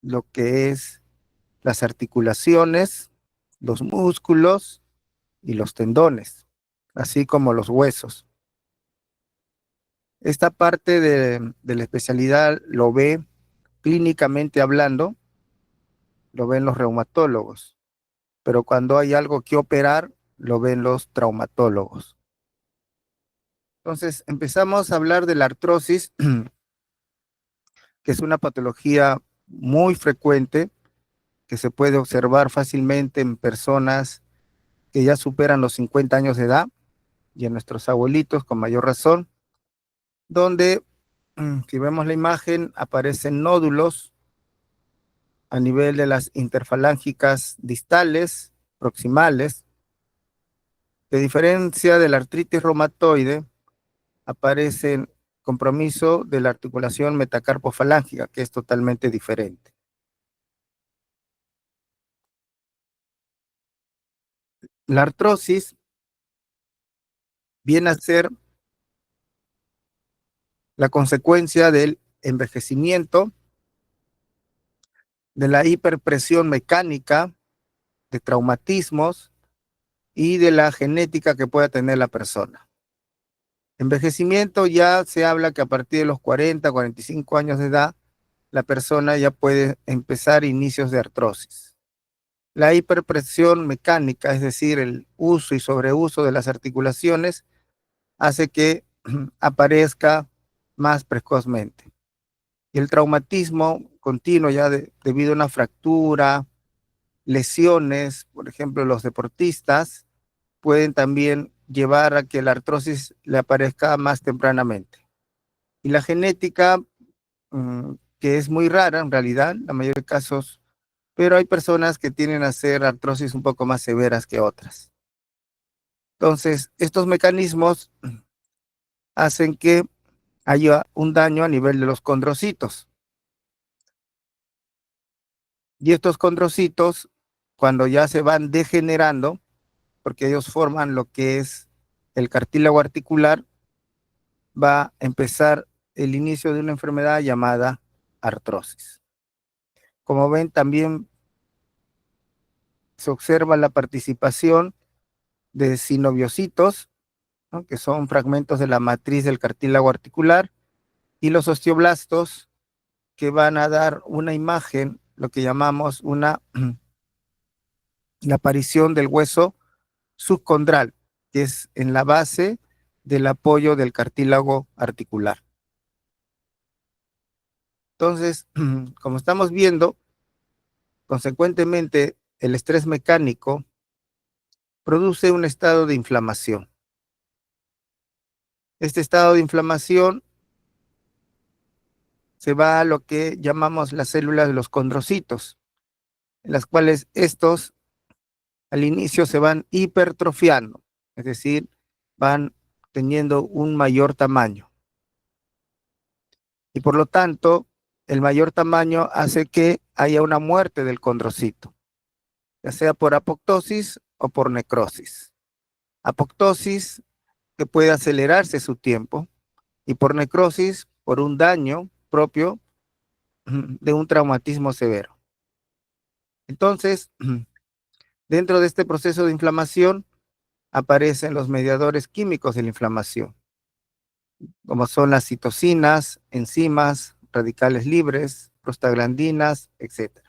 lo que es las articulaciones, los músculos y los tendones, así como los huesos. Esta parte de la especialidad lo ve clínicamente hablando, lo ven los reumatólogos, pero cuando hay algo que operar, lo ven los traumatólogos. Entonces, empezamos a hablar de la artrosis, que es una patología muy frecuente, que se puede observar fácilmente en personas que ya superan los 50 años de edad y en nuestros abuelitos con mayor razón, donde, si vemos la imagen, aparecen nódulos a nivel de las interfalángicas distales, proximales. De diferencia de la artritis reumatoide, aparecen compromiso de la articulación metacarpofalángica, que es totalmente diferente. La artrosis viene a ser la consecuencia del envejecimiento, de la hiperpresión mecánica, de traumatismos y de la genética que pueda tener la persona. Envejecimiento ya se habla que a partir de los 40, 45 años de edad, la persona ya puede empezar inicios de artrosis. La hiperpresión mecánica, es decir, el uso y sobreuso de las articulaciones, hace que aparezca más precozmente. Y el traumatismo continuo ya debido a una fractura, lesiones, por ejemplo, los deportistas pueden también llevar a que la artrosis le aparezca más tempranamente. Y la genética, que es muy rara en realidad, la mayoría de casos, pero hay personas que tienen a hacer artrosis un poco más severas que otras. Entonces, estos mecanismos hacen que haya un daño a nivel de los condrocitos. Y estos condrocitos, cuando ya se van degenerando, porque ellos forman lo que es el cartílago articular, va a empezar el inicio de una enfermedad llamada artrosis. Como ven, también se observa la participación de sinoviocitos, ¿no?, que son fragmentos de la matriz del cartílago articular, y los osteoblastos, que van a dar una imagen, lo que llamamos la aparición del hueso subcondral, que es en la base del apoyo del cartílago articular. Entonces, como estamos viendo, consecuentemente, el estrés mecánico produce un estado de inflamación. Este estado de inflamación se va a lo que llamamos las células de los condrocitos, en las cuales estos al inicio se van hipertrofiando, es decir, van teniendo un mayor tamaño. Y por lo tanto, el mayor tamaño hace que haya una muerte del condrocito, ya sea por apoptosis o por necrosis. Apoptosis, que puede acelerarse su tiempo, y por necrosis, por un daño propio de un traumatismo severo. Entonces, dentro de este proceso de inflamación aparecen los mediadores químicos de la inflamación, como son las citocinas, enzimas, radicales libres, prostaglandinas, etc.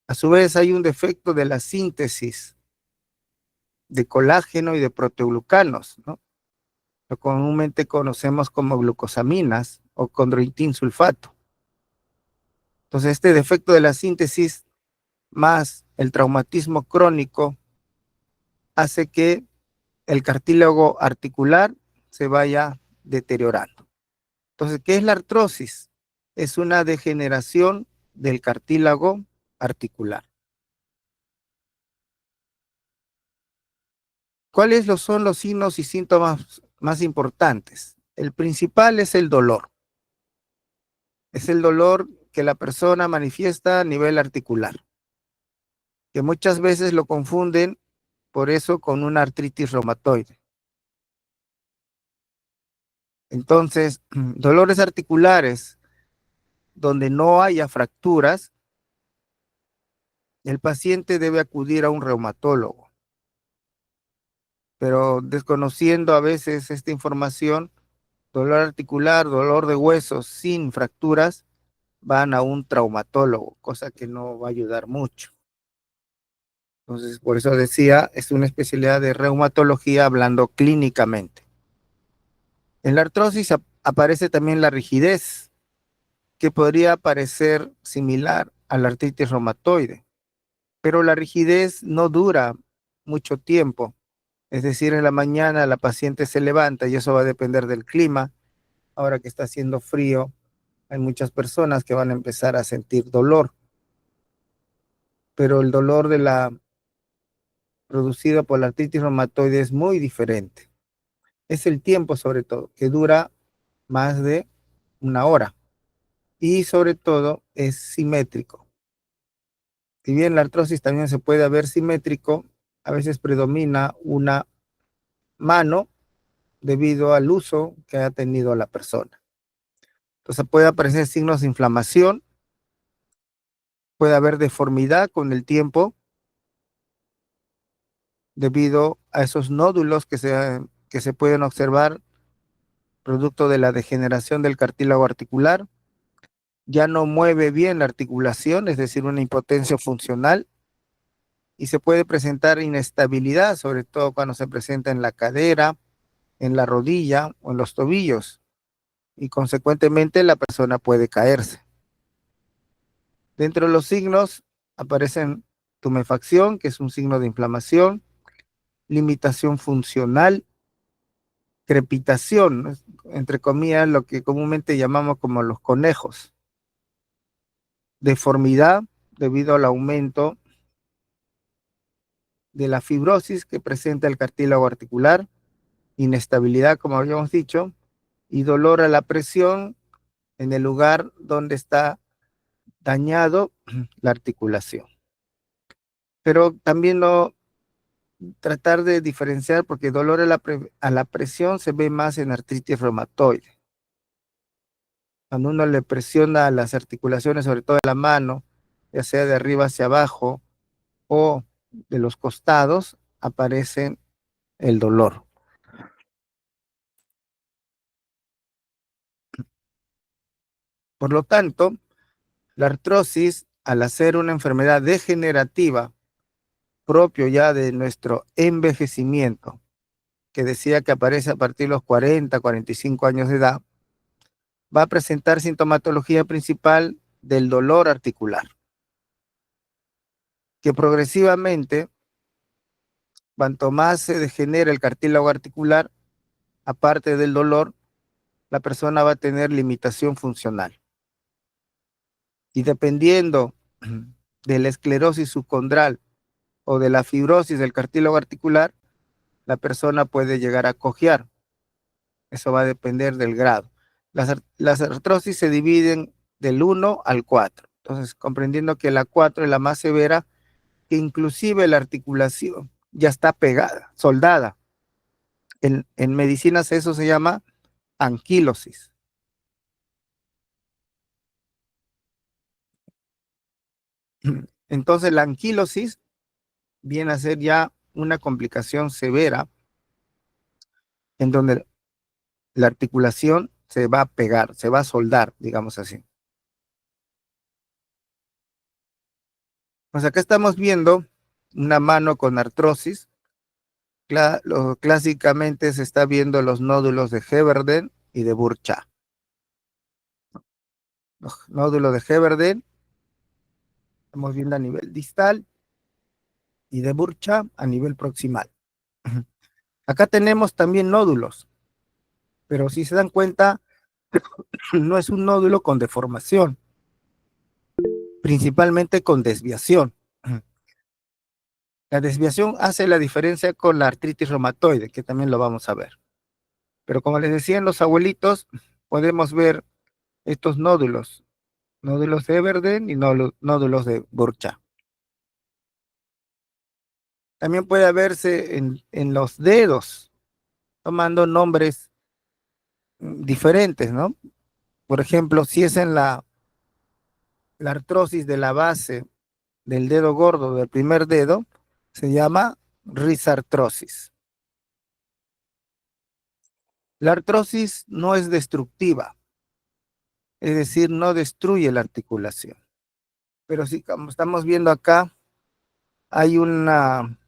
A su vez, hay un defecto de la síntesis de colágeno y de proteoglucanos, ¿no?, lo comúnmente conocemos como glucosaminas o condroitin sulfato. Entonces, este defecto de la síntesis más el traumatismo crónico hace que el cartílago articular se vaya deteriorando. Entonces, ¿qué es la artrosis? Es una degeneración del cartílago articular. ¿Cuáles son los signos y síntomas más importantes? El principal es el dolor. Es el dolor que la persona manifiesta a nivel articular, que muchas veces lo confunden por eso con una artritis reumatoide. Entonces, dolores articulares donde no haya fracturas el paciente debe acudir a un reumatólogo, pero desconociendo a veces esta información, dolor articular, dolor de huesos sin fracturas, van a un traumatólogo, cosa que no va a ayudar mucho. Entonces, por eso decía, es una especialidad de reumatología hablando clínicamente. En la artrosis aparece también la rigidez, que podría parecer similar a la artritis reumatoide, pero la rigidez no dura mucho tiempo. Es decir, en la mañana la paciente se levanta y eso va a depender del clima. Ahora que está haciendo frío, hay muchas personas que van a empezar a sentir dolor, pero el dolor de la producido por la artritis reumatoide es muy diferente. Es el tiempo sobre todo, que dura más de una hora y sobre todo es simétrico. Si bien la artrosis también se puede ver simétrico, a veces predomina una mano debido al uso que ha tenido la persona. Entonces puede aparecer signos de inflamación, puede haber deformidad con el tiempo debido a esos nódulos que se pueden observar producto de la degeneración del cartílago articular. Ya no mueve bien la articulación, es decir, una impotencia funcional, y se puede presentar inestabilidad, sobre todo cuando se presenta en la cadera, en la rodilla o en los tobillos, y consecuentemente la persona puede caerse. Dentro de los signos aparecen tumefacción, que es un signo de inflamación, limitación funcional, crepitación, entre comillas, lo que comúnmente llamamos como los conejos, deformidad debido al aumento de la fibrosis que presenta el cartílago articular, inestabilidad, como habíamos dicho, y dolor a la presión en el lugar donde está dañado la articulación. Pero también no tratar de diferenciar, porque dolor a la presión se ve más en artritis reumatoide. Cuando uno le presiona las articulaciones, sobre todo de la mano, ya sea de arriba hacia abajo o de los costados, aparece el dolor. Por lo tanto, la artrosis, al ser una enfermedad degenerativa propio ya de nuestro envejecimiento, que decía que aparece a partir de los 40, 45 años de edad, va a presentar sintomatología principal del dolor articular, que progresivamente, cuanto más se degenera el cartílago articular, aparte del dolor, la persona va a tener limitación funcional. Y dependiendo de la esclerosis subcondral o de la fibrosis del cartílago articular, la persona puede llegar a cojear. Eso va a depender del grado. Las artrosis se dividen del 1 al 4. Entonces, comprendiendo que la 4 es la más severa, que inclusive la articulación ya está pegada, soldada. En medicinas eso se llama anquilosis. Entonces, la anquilosis viene a ser ya una complicación severa en donde la articulación se va a pegar, se va a soldar, digamos así. Pues acá estamos viendo una mano con artrosis. Clásicamente se está viendo los nódulos de Heberden y de Burcha. Los nódulos de Heberden estamos viendo a nivel distal y de Burcha a nivel proximal. Acá tenemos también nódulos, pero si se dan cuenta, no es un nódulo con deformación, principalmente con desviación. La desviación hace la diferencia con la artritis reumatoide, que también lo vamos a ver. Pero como les decían los abuelitos, podemos ver estos nódulos, nódulos de Everden y nódulos de Burcha. También puede verse en los dedos, tomando nombres diferentes, ¿no? Por ejemplo, si es en la artrosis de la base del dedo gordo del primer dedo se llama risartrosis. La artrosis no es destructiva, es decir, no destruye la articulación. Pero sí, como estamos viendo acá, hay una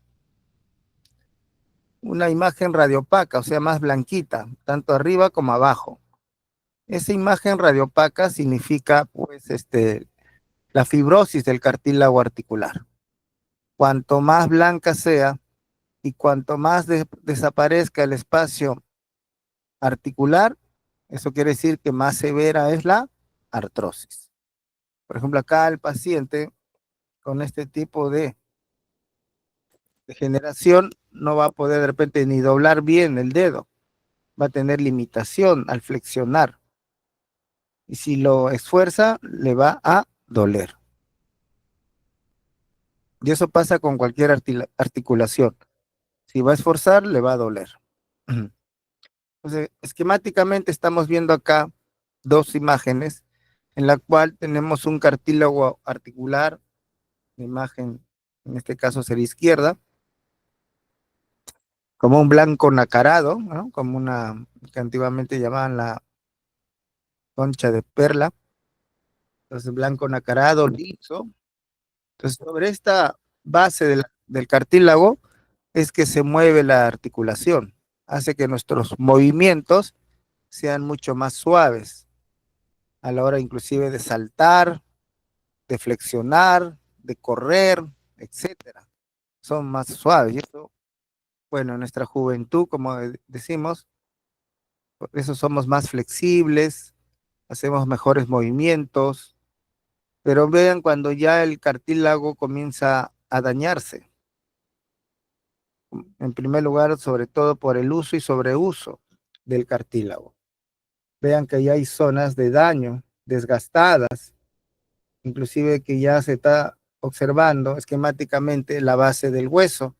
imagen radiopaca, o sea, más blanquita, tanto arriba como abajo. Esa imagen radiopaca significa, pues, la fibrosis del cartílago articular. Cuanto más blanca sea y cuanto más desaparezca el espacio articular, eso quiere decir que más severa es la artrosis. Por ejemplo, acá el paciente con este tipo de degeneración no va a poder de repente ni doblar bien el dedo, va a tener limitación al flexionar. Y si lo esfuerza, le va a doler. Y eso pasa con cualquier articulación. Si va a esforzar, le va a doler. Entonces, esquemáticamente estamos viendo acá dos imágenes en la cual tenemos un cartílago articular, la imagen en este caso sería izquierda, como un blanco nacarado, ¿no? Como una que antiguamente llamaban la concha de perla, entonces blanco nacarado, liso. Entonces, sobre esta base del cartílago es que se mueve la articulación, hace que nuestros movimientos sean mucho más suaves a la hora inclusive de saltar, de flexionar, de correr, etcétera. Son más suaves. Y eso, bueno, en nuestra juventud, como decimos, por eso somos más flexibles, hacemos mejores movimientos, pero vean cuando ya el cartílago comienza a dañarse. En primer lugar, sobre todo por el uso y sobreuso del cartílago. Vean que ya hay zonas de daño desgastadas, inclusive que ya se está observando esquemáticamente la base del hueso.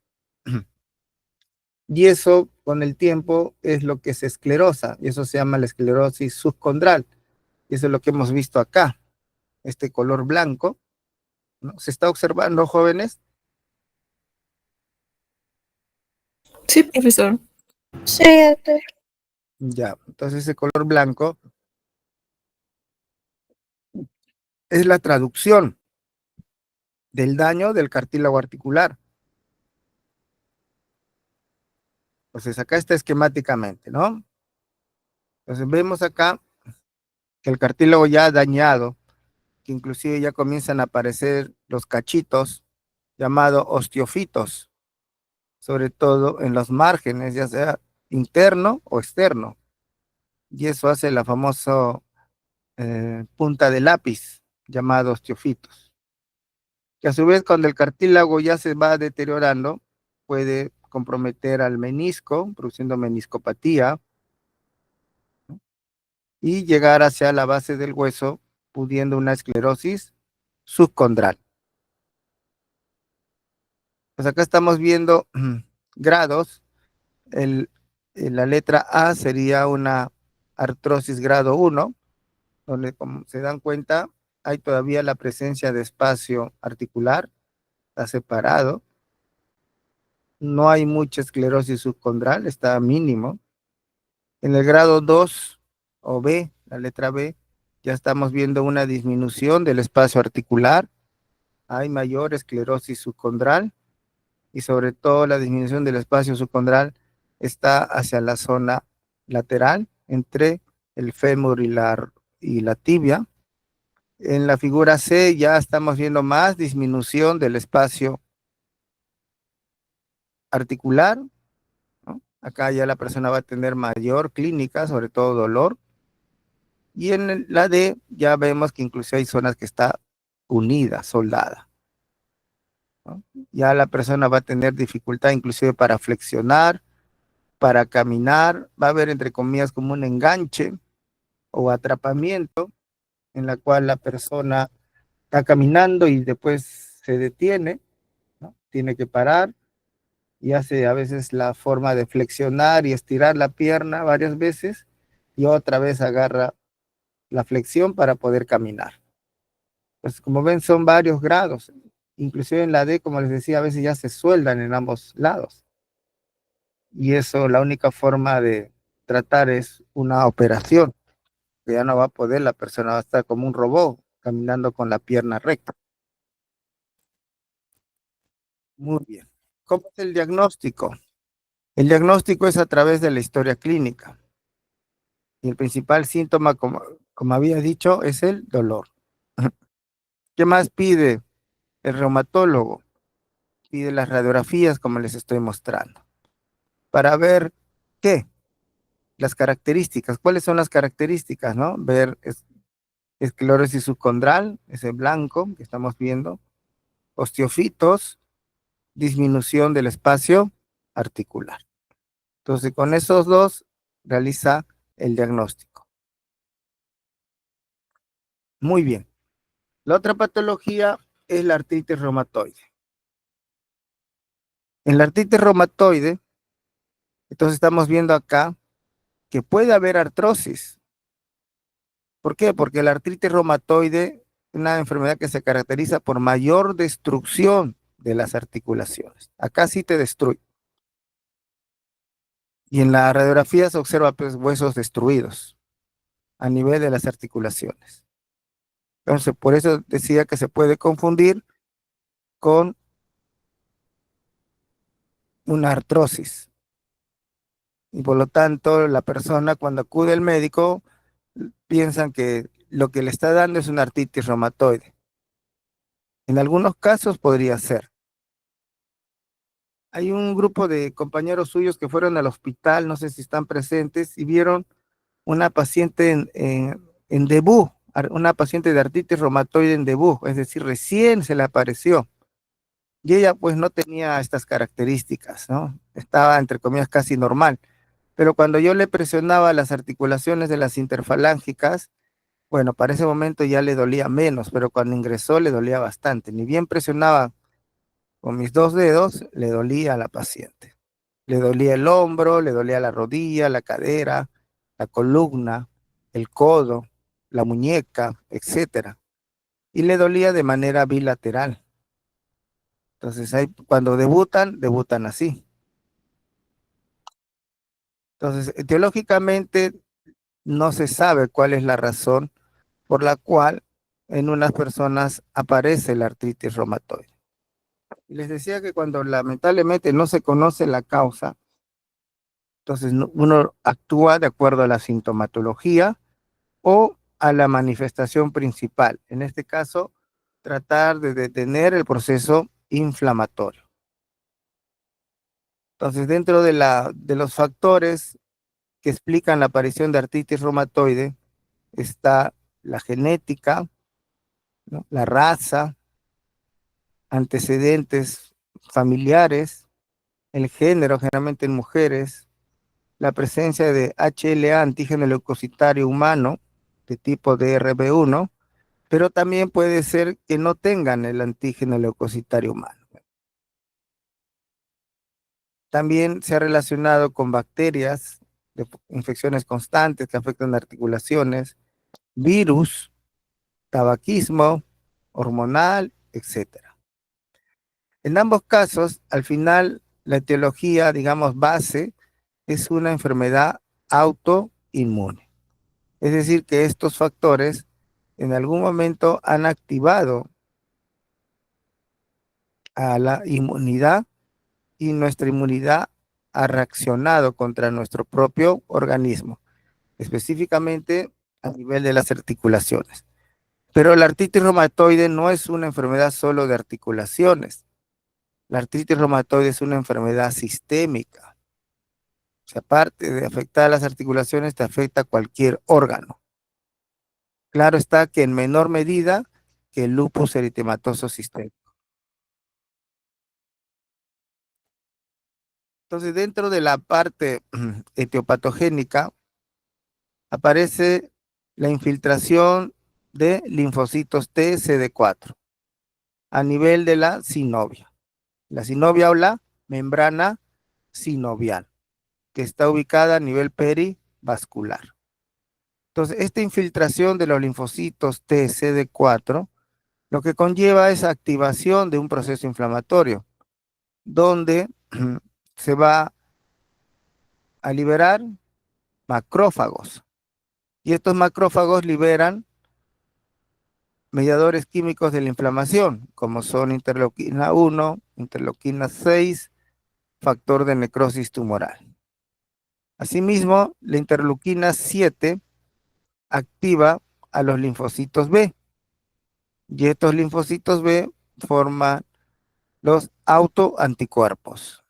Y eso con el tiempo es lo que se esclerosa, y eso se llama la esclerosis subcondral. Y eso es lo que hemos visto acá, este color blanco, ¿no? ¿Se está observando, jóvenes? Sí, profesor. Sí, doctor. Ya, entonces ese color blanco es la traducción del daño del cartílago articular. Entonces acá está esquemáticamente, ¿no? Entonces vemos acá que el cartílago ya dañado, que inclusive ya comienzan a aparecer los cachitos llamados osteofitos, sobre todo en los márgenes, ya sea interno o externo. Y eso hace la famosa punta de lápiz, llamado osteofitos. Que a su vez cuando el cartílago ya se va deteriorando, puede comprometer al menisco, produciendo meniscopatía, y llegar hacia la base del hueso, pudiendo una esclerosis subcondral. Pues acá estamos viendo grados. La letra A sería una artrosis grado 1, donde como se dan cuenta, hay todavía la presencia de espacio articular, está separado. No hay mucha esclerosis subcondral, está mínimo. En el grado 2 o B, la letra B, ya estamos viendo una disminución del espacio articular. Hay mayor esclerosis subcondral y sobre todo la disminución del espacio subcondral está hacia la zona lateral entre el fémur y la tibia. En la figura C ya estamos viendo más disminución del espacio articular, ¿no? Acá ya la persona va a tener mayor clínica, sobre todo dolor. Y en la D ya vemos que incluso hay zonas que está unida, soldada, ¿no? Ya la persona va a tener dificultad inclusive para flexionar, para caminar, va a haber entre comillas como un enganche o atrapamiento en la cual la persona está caminando y después se detiene, ¿no? Tiene que parar y hace a veces la forma de flexionar y estirar la pierna varias veces y otra vez agarra la flexión para poder caminar. Pues como ven son varios grados inclusive en la D, como les decía, a veces ya se sueldan en ambos lados. Y eso, la única forma de tratar es una operación, que ya no va a poder, la persona va a estar como un robot, caminando con la pierna recta. Muy bien. ¿Cómo es el diagnóstico? El diagnóstico es a través de la historia clínica. Y el principal síntoma, como había dicho, es el dolor. ¿Qué más pide el reumatólogo? Pide las radiografías, como les estoy mostrando, para ver qué, las características. ¿Cuáles son las características, no? Ver esclerosis subcondral, ese blanco que estamos viendo, osteofitos, disminución del espacio articular. Entonces, con esos dos realiza el diagnóstico. Muy bien. La otra patología es la artritis reumatoide. En la artritis reumatoide, entonces estamos viendo acá que puede haber artrosis. ¿Por qué? Porque la artritis reumatoide es una enfermedad que se caracteriza por mayor destrucción de las articulaciones. Acá sí te destruye. Y en la radiografía se observa pues, huesos destruidos a nivel de las articulaciones. Entonces, por eso decía que se puede confundir con una artrosis. Y por lo tanto, la persona cuando acude al médico piensan que lo que le está dando es una artritis reumatoide. En algunos casos podría ser. Hay un grupo de compañeros suyos que fueron al hospital, no sé si están presentes, y vieron una paciente en debut, una paciente de artritis reumatoide en debut, es decir, recién se le apareció. Y ella pues no tenía estas características, ¿no? Estaba entre comillas casi normal. Pero cuando yo le presionaba las articulaciones de las interfalángicas, bueno, para ese momento ya le dolía menos, pero cuando ingresó le dolía bastante. Ni bien presionaba con mis dos dedos, le dolía a la paciente. Le dolía el hombro, le dolía la rodilla, la cadera, la columna, el codo, la muñeca, etcétera. Y le dolía de manera bilateral. Entonces, cuando debutan así. Entonces, etiológicamente no se sabe cuál es la razón por la cual en unas personas aparece la artritis reumatoide. Y les decía que cuando lamentablemente no se conoce la causa, entonces uno actúa de acuerdo a la sintomatología o a la manifestación principal. En este caso, tratar de detener el proceso inflamatorio. Entonces, dentro de los factores que explican la aparición de artritis reumatoide está la genética, ¿no? La raza, antecedentes familiares, el género, generalmente en mujeres, la presencia de HLA, antígeno leucocitario humano, de tipo DRB1, pero también puede ser que no tengan el antígeno leucocitario humano. También se ha relacionado con bacterias, de infecciones constantes que afectan articulaciones, virus, tabaquismo, hormonal, etcétera. En ambos casos, al final, la etiología, digamos, base, es una enfermedad autoinmune. Es decir, que estos factores en algún momento han activado a la inmunidad y nuestra inmunidad ha reaccionado contra nuestro propio organismo, específicamente a nivel de las articulaciones. Pero la artritis reumatoide no es una enfermedad solo de articulaciones. La artritis reumatoide es una enfermedad sistémica. O sea, aparte de afectar a las articulaciones, te afecta a cualquier órgano. Claro está que en menor medida que el lupus eritematoso sistémico. Entonces, dentro de la parte etiopatogénica, aparece la infiltración de linfocitos TCD4 a nivel de la sinovia. La sinovia o la membrana sinovial, que está ubicada a nivel perivascular. Entonces, esta infiltración de los linfocitos TCD4 lo que conlleva esa activación de un proceso inflamatorio, donde se va a liberar macrófagos. Y estos macrófagos liberan mediadores químicos de la inflamación, como son interleuquina 1, interleuquina 6, factor de necrosis tumoral. Asimismo, la interleuquina 7 activa a los linfocitos B, y estos linfocitos B forman los autoanticuerpos,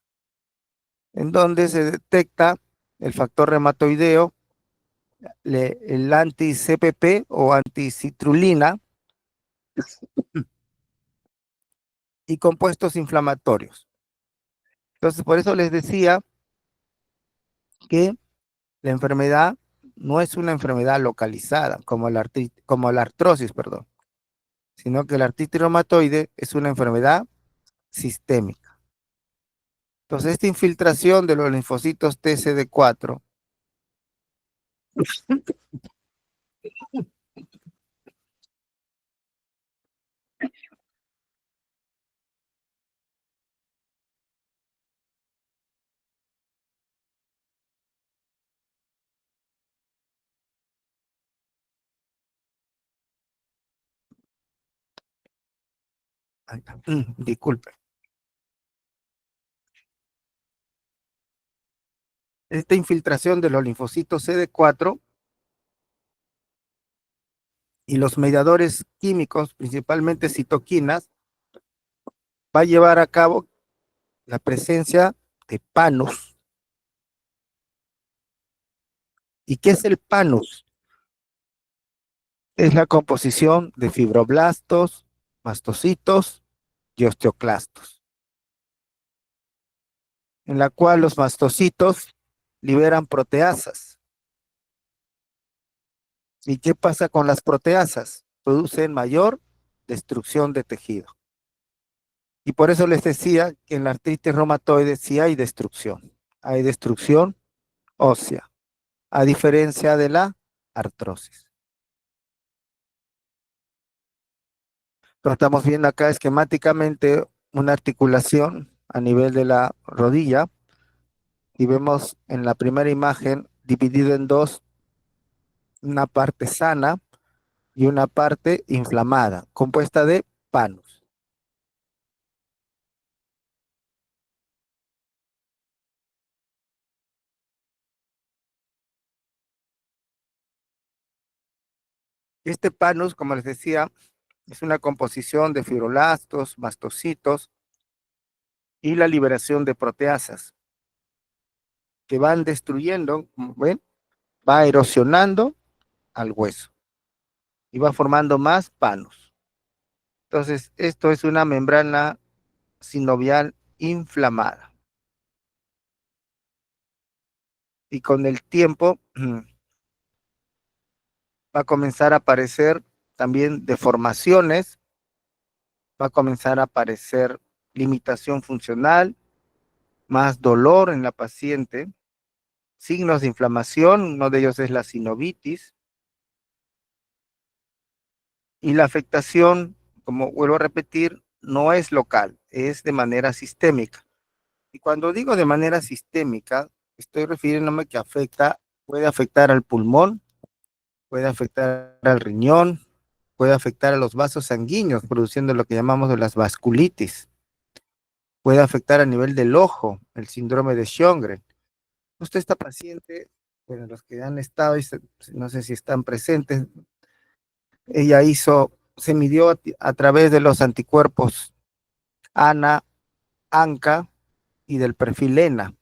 en donde se detecta el factor reumatoideo, el anti-CPP o anticitrulina y compuestos inflamatorios. Entonces, por eso les decía que la enfermedad no es una enfermedad localizada, como la artrosis, perdón, sino que la artritis reumatoide es una enfermedad sistémica. Entonces, esta infiltración de los linfocitos TCD4 disculpe. Esta infiltración de los linfocitos CD4 y los mediadores químicos, principalmente citoquinas, va a llevar a cabo la presencia de panos. ¿Y qué es el panos? Es la composición de fibroblastos, mastocitos y osteoclastos, en la cual los mastocitos liberan proteasas. ¿Y qué pasa con las proteasas? Producen mayor destrucción de tejido. Y por eso les decía que en la artritis reumatoide sí hay destrucción. Hay destrucción ósea, a diferencia de la artrosis. Pero estamos viendo acá esquemáticamente una articulación a nivel de la rodilla y vemos en la primera imagen dividido en dos, una parte sana y una parte inflamada, compuesta de panos. Este panos, como les decía, es una composición de fibroblastos, mastocitos y la liberación de proteasas que van destruyendo, como ven, va erosionando al hueso y va formando más panos. Entonces, esto es una membrana sinovial inflamada. Y con el tiempo va a comenzar a aparecer también deformaciones, va a comenzar a aparecer limitación funcional, más dolor en la paciente, signos de inflamación, uno de ellos es la sinovitis, y la afectación, como vuelvo a repetir, no es local, es de manera sistémica. Y cuando digo de manera sistémica, estoy refiriéndome que puede afectar al pulmón, puede afectar al riñón, puede afectar a los vasos sanguíneos, produciendo lo que llamamos de las vasculitis. Puede afectar a nivel del ojo, el síndrome de Sjögren. Justo esta paciente, bueno, los que han estado, no sé si están presentes, ella se midió a través de los anticuerpos ANA, ANCA y del perfil ENA.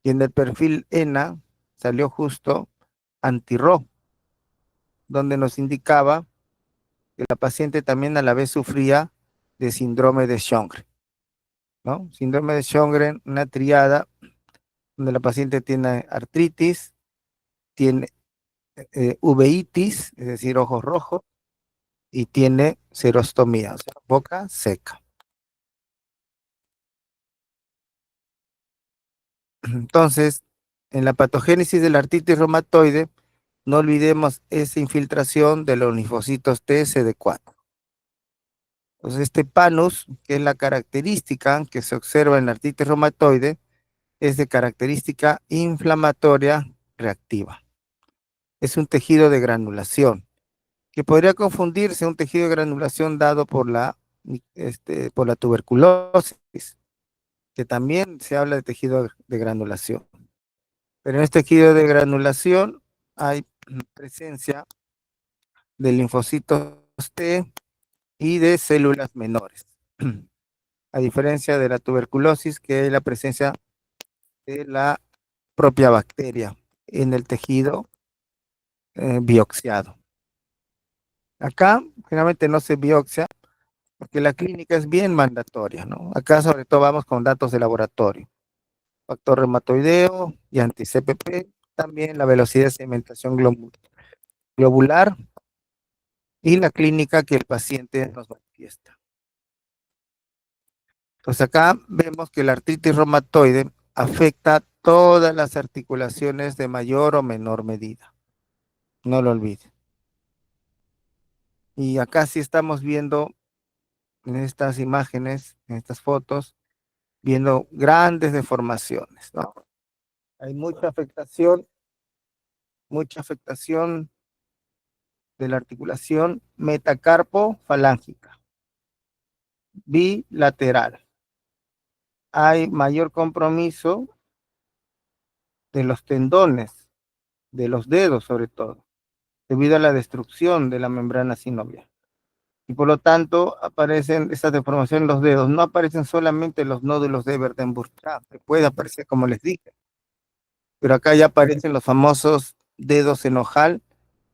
Y en el perfil ENA salió justo anti-RO, donde nos indicaba que la paciente también a la vez sufría de síndrome de Sjögren, ¿no? Síndrome de Sjögren, una triada donde la paciente tiene artritis, tiene uveitis, es decir, ojos rojos, y tiene xerostomía, o sea, boca seca. Entonces, en la patogénesis de la artritis reumatoide, no olvidemos esa infiltración de los linfocitos TSD4. Entonces, este panus, que es la característica que se observa en la artritis reumatoide, es de característica inflamatoria reactiva. Es un tejido de granulación, que podría confundirse un tejido de granulación dado por la tuberculosis, que también se habla de tejido de granulación. Pero en este tejido de granulación hay presencia de linfocitos T y de células menores. A diferencia de la tuberculosis, que es la presencia de la propia bacteria en el tejido biopsiado. Acá generalmente no se biopsia porque la clínica es bien mandatoria, ¿no? Acá sobre todo vamos con datos de laboratorio. Factor reumatoideo y anti-CPP, también la velocidad de sedimentación globular y la clínica que el paciente nos manifiesta. Entonces acá vemos que la artritis reumatoide afecta todas las articulaciones de mayor o menor medida. No lo olviden. Y acá sí estamos viendo en estas imágenes, en estas fotos, viendo grandes deformaciones, ¿no? Hay mucha afectación de la articulación metacarpo-falángica, bilateral. Hay mayor compromiso de los tendones, de los dedos sobre todo, debido a la destrucción de la membrana sinovial. Y por lo tanto aparecen estas deformaciones en los dedos. No aparecen solamente los nódulos de Ewert-Burchat, que puede aparecer como les dije, pero acá ya aparecen los famosos dedos en ojal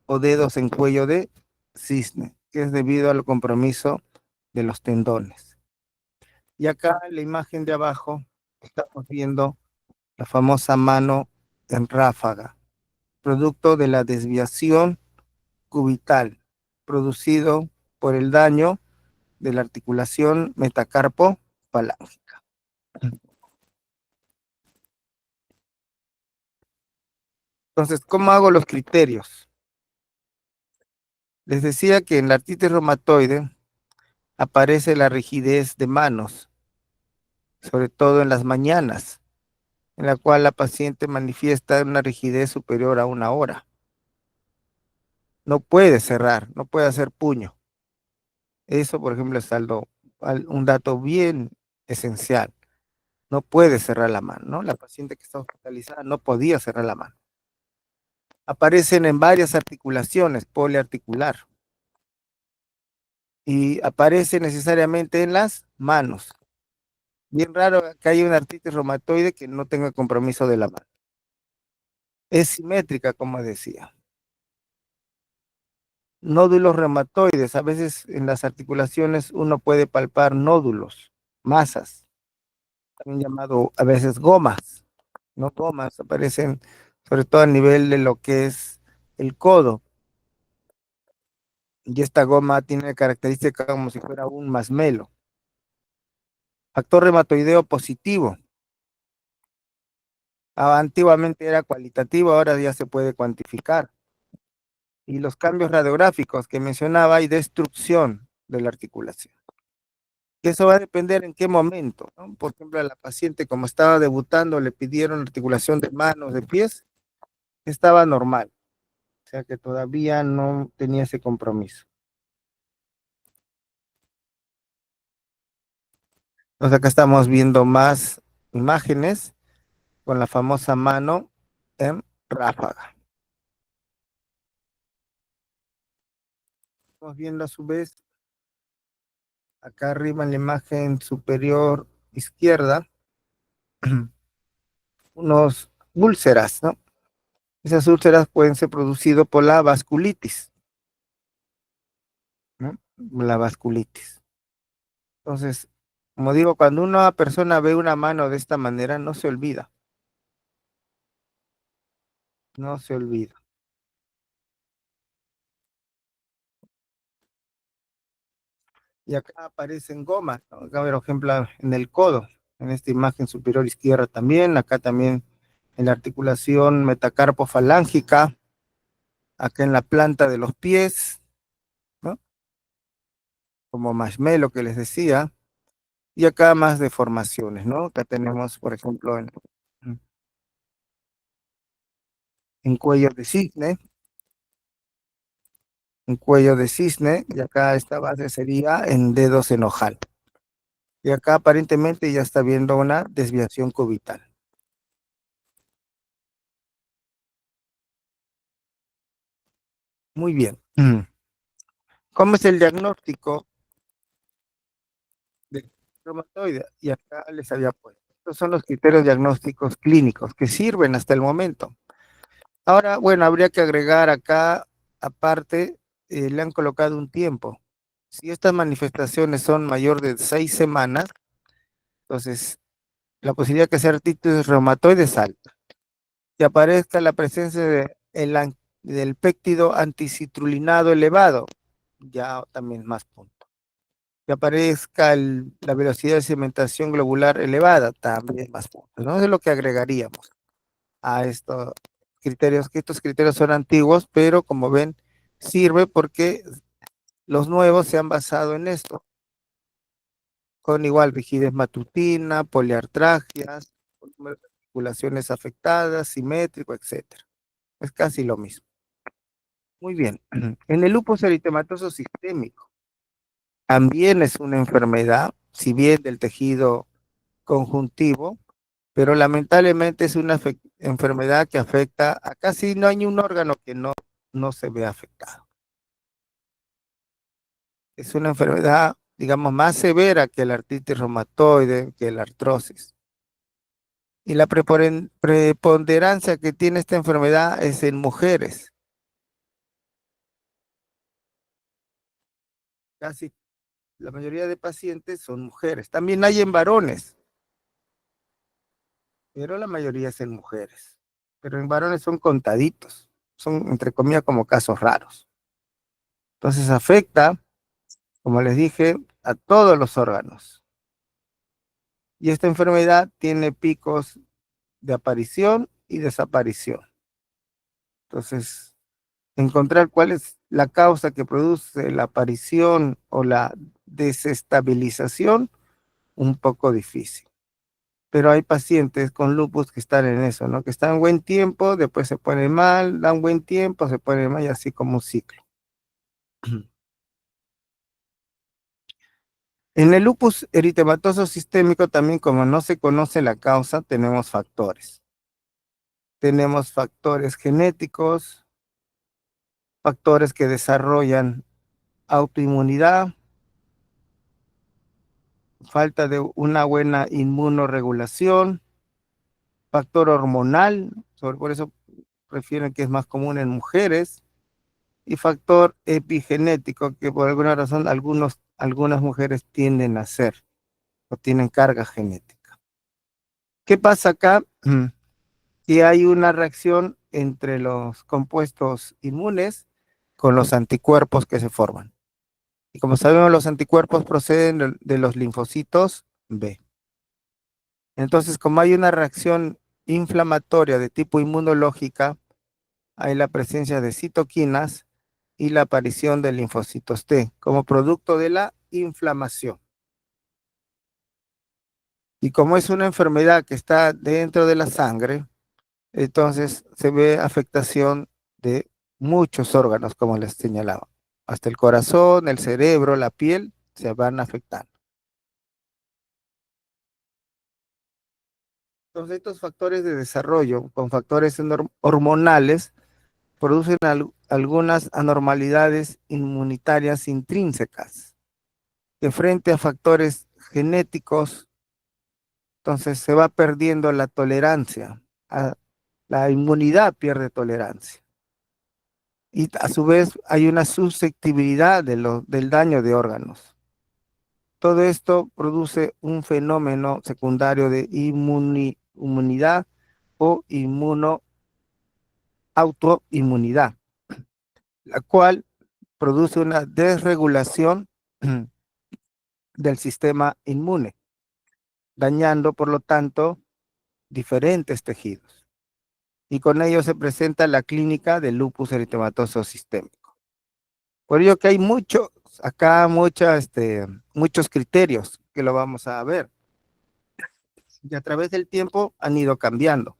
o dedos en cuello de cisne, que es debido al compromiso de los tendones. Y acá en la imagen de abajo estamos viendo la famosa mano en ráfaga, producto de la desviación cubital producido por el daño de la articulación metacarpo-falángica. Entonces, ¿cómo hago los criterios? Les decía que en la artritis reumatoide aparece la rigidez de manos, sobre todo en las mañanas, en la cual la paciente manifiesta una rigidez superior a 1 hora. No puede cerrar, no puede hacer puño. Eso, por ejemplo, es un dato bien esencial. No puede cerrar la mano, ¿no? La paciente que está hospitalizada no podía cerrar la mano. Aparecen en varias articulaciones, poliarticular, y aparece necesariamente en las manos. Bien raro que haya una artritis reumatoide que no tenga compromiso de la mano. Es simétrica, como decía. Nódulos reumatoides, a veces en las articulaciones uno puede palpar nódulos, masas, también llamado a veces gomas, ¿no? Gomas aparecen sobre todo a nivel de lo que es el codo. Y esta goma tiene característica como si fuera un masmelo. Factor reumatoideo positivo. Antiguamente era cualitativo, ahora ya se puede cuantificar. Y los cambios radiográficos que mencionaba, hay destrucción de la articulación. Eso va a depender en qué momento, ¿no? Por ejemplo, a la paciente, como estaba debutando, le pidieron articulación de manos, de pies, estaba normal. O sea que todavía no tenía ese compromiso. Entonces acá estamos viendo más imágenes con la famosa mano en ráfaga. Estamos viendo a su vez, acá arriba en la imagen superior izquierda, unos úlceras, ¿no? Esas úlceras pueden ser producidas por la vasculitis, ¿no? La vasculitis. Entonces, como digo, cuando una persona ve una mano de esta manera, no se olvida. No se olvida. Y acá aparecen gomas, ¿no? Acá, por ejemplo, en el codo, en esta imagen superior izquierda también, acá también en la articulación metacarpofalángica, acá en la planta de los pies, ¿no? como marshmallow que les decía, y acá más deformaciones, ¿no? Acá tenemos, por ejemplo, en cuello de cisne, y acá esta base sería en dedos en ojal. Y acá aparentemente ya está viendo una desviación cubital. Muy bien. ¿Cómo es el diagnóstico del reumatoide? Y acá les había puesto. Estos son los criterios diagnósticos clínicos que sirven hasta el momento. Ahora, bueno, habría que agregar acá, aparte, le han colocado un tiempo. Si estas manifestaciones son mayor de 6 semanas, entonces la posibilidad que sea artritis reumatoide es alta. Que aparezca la presencia del péptido anticitrulinado elevado, ya también más punto. Que aparezca la velocidad de sedimentación globular elevada, también más puntos, ¿no? Eso es lo que agregaríamos a estos criterios, que estos criterios son antiguos, pero como ven, sirve porque los nuevos se han basado en esto, con igual rigidez matutina, poliartragias, articulaciones afectadas, simétrico, etcétera. Es casi lo mismo. Muy bien. En el lupus eritematoso sistémico, también es una enfermedad, si bien del tejido conjuntivo, pero lamentablemente es una enfermedad que afecta a casi no hay un órgano que no se ve afectado. Es una enfermedad, digamos, más severa que la artritis reumatoide, que la artrosis. Y la preponderancia que tiene esta enfermedad es en mujeres. Casi la mayoría de pacientes son mujeres. También hay en varones, pero la mayoría es en mujeres. Pero en varones son contaditos, son entre comillas como casos raros. Entonces afecta, como les dije, a todos los órganos. Y esta enfermedad tiene picos de aparición y desaparición. Entonces, encontrar cuál es la causa que produce la aparición o la desestabilización, un poco difícil. Pero hay pacientes con lupus que están en eso, ¿no? Que están buen tiempo, después se ponen mal, dan buen tiempo, se ponen mal y así como un ciclo. En el lupus eritematoso sistémico también, como no se conoce la causa, tenemos factores. Tenemos factores genéticos, factores que desarrollan autoinmunidad, falta de una buena inmunorregulación, factor hormonal, por eso prefieren que es más común en mujeres, y factor epigenético, que por alguna razón algunas mujeres tienden a hacer o tienen carga genética. ¿Qué pasa acá? Que hay una reacción entre los compuestos inmunes con los anticuerpos que se forman. Y como sabemos, los anticuerpos proceden de los linfocitos B. Entonces, como hay una reacción inflamatoria de tipo inmunológica, hay la presencia de citoquinas y la aparición de linfocitos T como producto de la inflamación. Y como es una enfermedad que está dentro de la sangre, entonces se ve afectación de muchos órganos, como les señalaba. Hasta el corazón, el cerebro, la piel se van afectando. Entonces, estos factores de desarrollo con factores hormonales producen algunas anormalidades inmunitarias intrínsecas, que frente a factores genéticos, entonces se va perdiendo la tolerancia, la inmunidad pierde tolerancia. Y a su vez hay una susceptibilidad del daño de órganos. Todo esto produce un fenómeno secundario de inmunidad o autoinmunidad, la cual produce una desregulación del sistema inmune, dañando, por lo tanto, diferentes tejidos. Y con ello se presenta la clínica del lupus eritematoso sistémico. Por ello que hay muchos acá muchos criterios que lo vamos a ver. Y a través del tiempo han ido cambiando.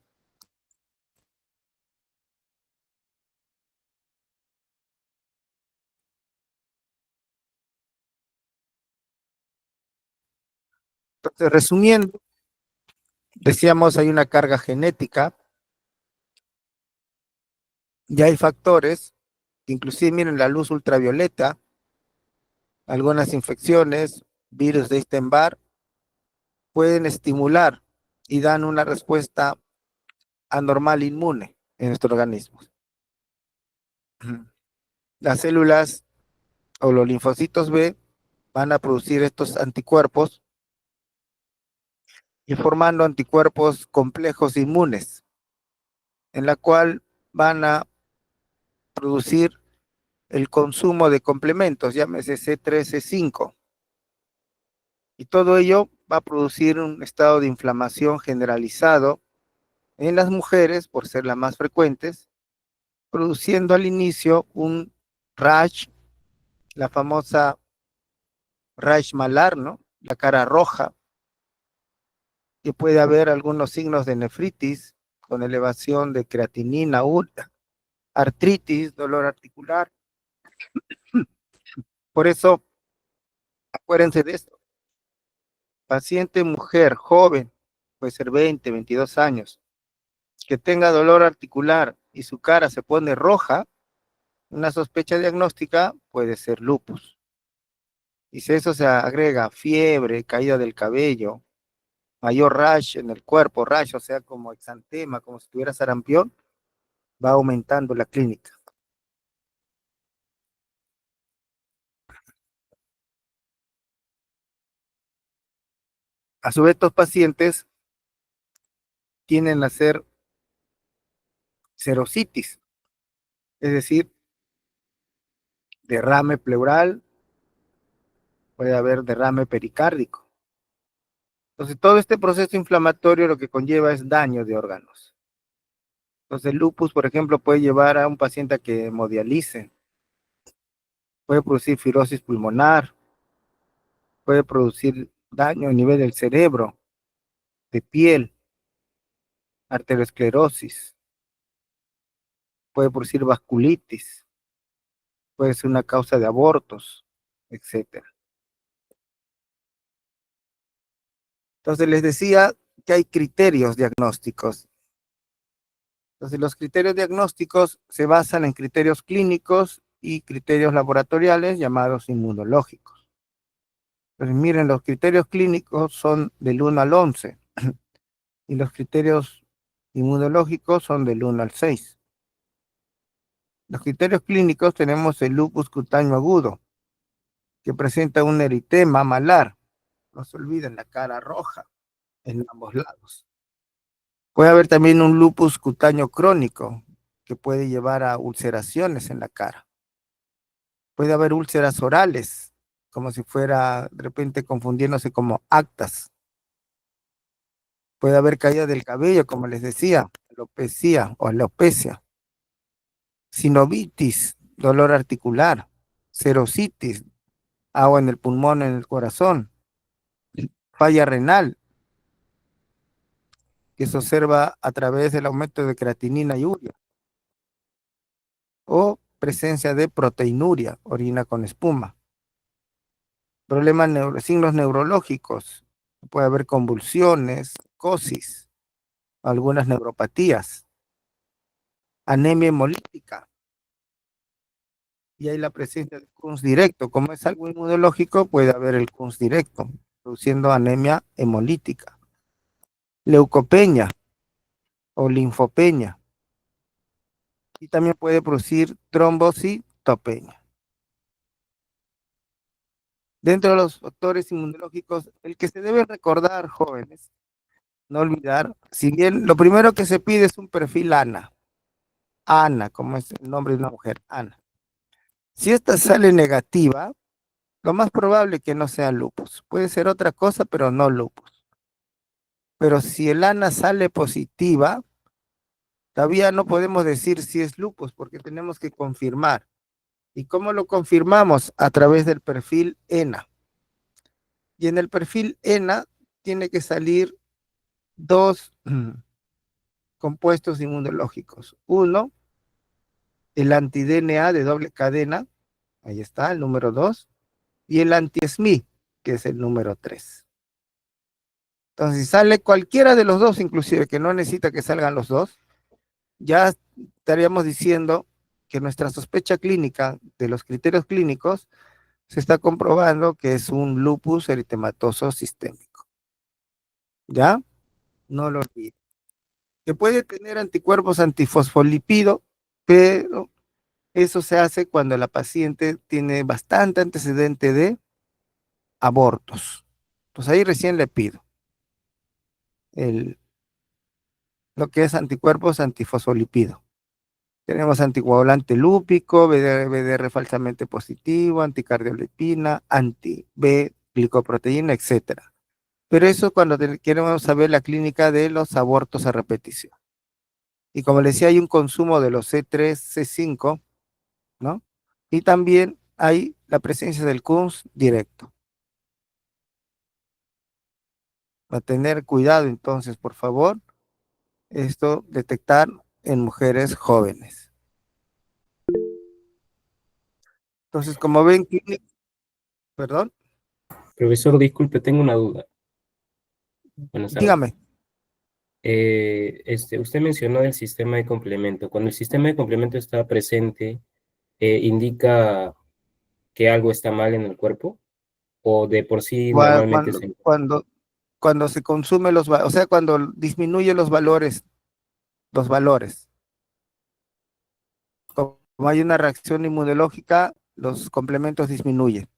Entonces, resumiendo, decíamos hay una carga genética y hay factores, inclusive miren la luz ultravioleta, algunas infecciones, virus de Epstein-Barr, pueden estimular y dan una respuesta anormal inmune en nuestro organismo. Las células o los linfocitos B van a producir estos anticuerpos y formando anticuerpos complejos inmunes, en la cual van a producir el consumo de complementos, llámese C3, C5, y todo ello va a producir un estado de inflamación generalizado en las mujeres, por ser las más frecuentes, produciendo al inicio un rash, la famosa rash malar, ¿no? La cara roja, que puede haber algunos signos de nefritis con elevación de creatinina, artritis, dolor articular. Por eso, acuérdense de esto. Paciente mujer joven, puede ser 20, 22 años, que tenga dolor articular y su cara se pone roja, una sospecha diagnóstica puede ser lupus. Y si eso se agrega fiebre, caída del cabello, mayor rash en el cuerpo, rash, o sea, como exantema, como si tuviera sarampión, va aumentando la clínica. A su vez, estos pacientes tienden a ser serositis, es decir, derrame pleural, puede haber derrame pericárdico. Entonces, todo este proceso inflamatorio lo que conlleva es daño de órganos. Entonces, el lupus, por ejemplo, puede llevar a un paciente a que hemodialice, puede producir fibrosis pulmonar, puede producir daño a nivel del cerebro, de piel, arteriosclerosis, puede producir vasculitis, puede ser una causa de abortos, etcétera. Entonces les decía que hay criterios diagnósticos. Entonces los criterios diagnósticos se basan en criterios clínicos y criterios laboratoriales llamados inmunológicos. Entonces miren, los criterios clínicos son del 1 al 11 y los criterios inmunológicos son del 1 al 6. Los criterios clínicos tenemos el lupus cutáneo agudo, que presenta un eritema malar, no se olviden, la cara roja en ambos lados. Puede haber también un lupus cutáneo crónico, que puede llevar a ulceraciones en la cara. Puede haber úlceras orales, como si fuera de repente confundiéndose como actas. Puede haber caída del cabello, como les decía, alopecia o alopecia. Sinovitis, dolor articular. Serositis, agua en el pulmón, en el corazón. Falla renal, que se observa a través del aumento de creatinina y urea. O presencia de proteinuria, orina con espuma. Problemas, signos neurológicos, puede haber convulsiones, psicosis, algunas neuropatías, anemia hemolítica, y hay la presencia de Crohn's directo. Como es algo inmunológico, puede haber el Crohn's directo, produciendo anemia hemolítica, leucopenia o linfopenia, y también puede producir trombocitopenia. Dentro de los factores inmunológicos, el que se debe recordar, jóvenes, no olvidar, si bien lo primero que se pide es un perfil ANA, como es el nombre de una mujer, Ana. Si esta sale negativa, lo más probable es que no sea lupus. Puede ser otra cosa, pero no lupus. Pero si el ANA sale positiva, todavía no podemos decir si es lupus, porque tenemos que confirmar. ¿Y cómo lo confirmamos? A través del perfil ENA. Y en el perfil ENA tiene que salir dos compuestos inmunológicos. Uno, el anti-DNA de doble cadena, ahí está, el número 2, y el anti-SMI, que es el número 3. Entonces, si sale cualquiera de los dos, inclusive que no necesita que salgan los dos, ya estaríamos diciendo que nuestra sospecha clínica de los criterios clínicos se está comprobando que es un lupus eritematoso sistémico. ¿Ya? No lo olviden. Que puede tener anticuerpos antifosfolípido, pero eso se hace cuando la paciente tiene bastante antecedente de abortos. Pues ahí recién le pido lo que es anticuerpos antifosfolípido. Tenemos anticoagulante lúpico, BDR falsamente positivo, anticardiolipina, anti-B, glicoproteína, etcétera. Pero eso cuando queremos saber la clínica de los abortos a repetición. Y como les decía, hay un consumo de los C3, C5, ¿no? Y también hay la presencia del CUNS directo. A tener cuidado entonces, por favor, esto detectar en mujeres jóvenes. Entonces, como ven, perdón, Profesor, disculpe, tengo una duda. Buenas tardes. dígame. Usted mencionó el sistema de complemento. Cuando el sistema de complemento está presente, ¿indica que algo está mal en el cuerpo? ¿O de por sí normalmente Cuando, se... cuando, cuando se consume o sea, cuando disminuye los valores, como hay una reacción inmunológica, los complementos disminuyen.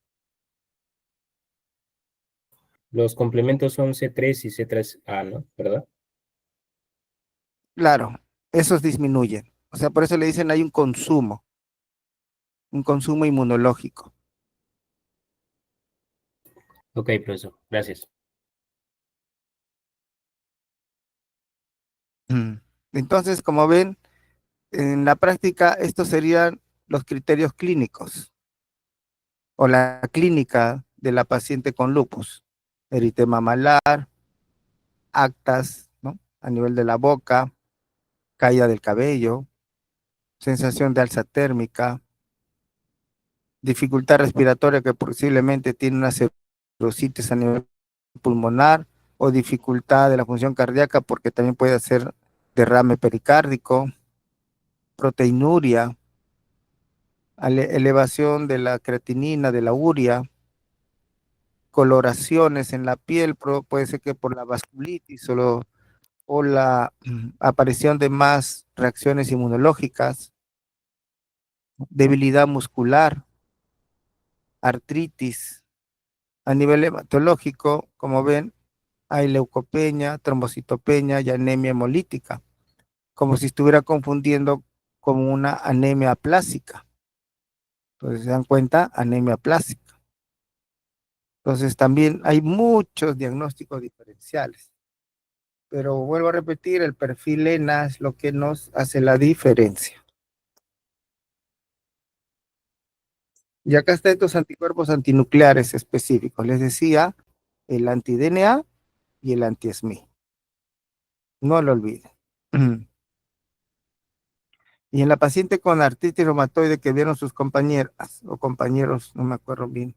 Los complementos son C3 y C3A, ¿no? ¿Verdad? Claro, esos disminuyen. O sea, por eso le dicen hay un consumo inmunológico. Ok, profesor, gracias. Mm. Entonces, como ven, en la práctica estos serían los criterios clínicos o la clínica de la paciente con lupus. Eritema malar, actas, ¿no? A nivel de la boca, caída del cabello, sensación de alza térmica, dificultad respiratoria que posiblemente tiene una sinusitis a nivel pulmonar o dificultad de la función cardíaca porque también puede ser derrame pericárdico, proteinuria, elevación de la creatinina, de la urea, coloraciones en la piel, puede ser que por la vasculitis o la aparición de más reacciones inmunológicas, debilidad muscular, artritis. A nivel hematológico, como ven, hay leucopenia, trombocitopenia y anemia hemolítica, como si estuviera confundiendo con una anemia aplásica. Entonces, ¿se dan cuenta? Anemia plástica. Entonces, también hay muchos diagnósticos diferenciales. Pero vuelvo a repetir, el perfil ENA es lo que nos hace la diferencia. Y acá están estos anticuerpos antinucleares específicos. Les decía, el anti-DNA y el anti-SMI. No lo olviden. Y en la paciente con artritis reumatoide que vieron sus compañeras o compañeros, no me acuerdo bien,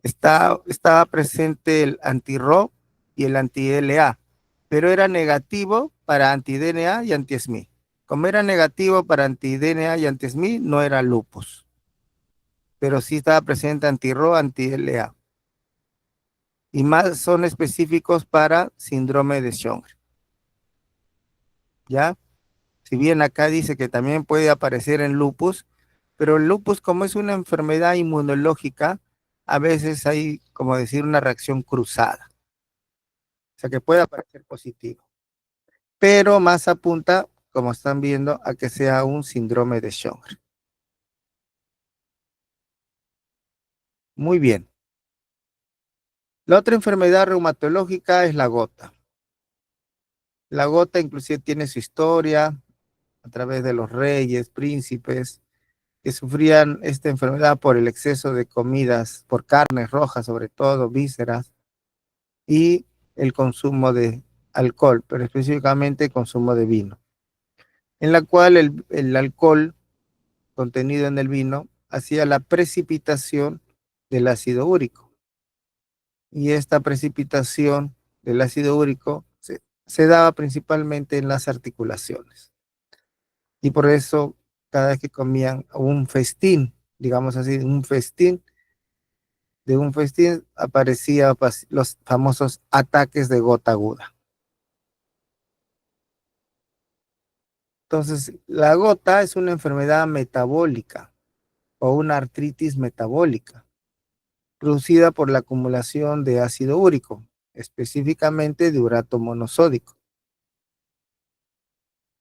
estaba presente el anti-RO y el anti-LA, pero era negativo para anti-DNA y anti-SMI. Como era negativo para anti-DNA y anti-SMI, no era lupus, pero sí estaba presente anti-RO, anti-LA. Y más son específicos para síndrome de Sjögren. ¿Ya? Si bien acá dice que también puede aparecer en lupus, pero el lupus como es una enfermedad inmunológica, a veces hay, como decir, una reacción cruzada. O sea que puede aparecer positivo. Pero más apunta, como están viendo, a que sea un síndrome de Sjögren. Muy bien. La otra enfermedad reumatológica es la gota. La gota inclusive tiene su historia a través de los reyes, príncipes, que sufrían esta enfermedad por el exceso de comidas, por carnes rojas sobre todo, vísceras, y el consumo de alcohol, pero específicamente el consumo de vino, en la cual el alcohol contenido en el vino hacía la precipitación del ácido úrico. Y esta precipitación del ácido úrico se daba principalmente en las articulaciones. Y por eso, cada vez que comían un festín, digamos así, de un festín aparecían los famosos ataques de gota aguda. Entonces, la gota es una enfermedad metabólica o una artritis metabólica, producida por la acumulación de ácido úrico, específicamente de urato monosódico,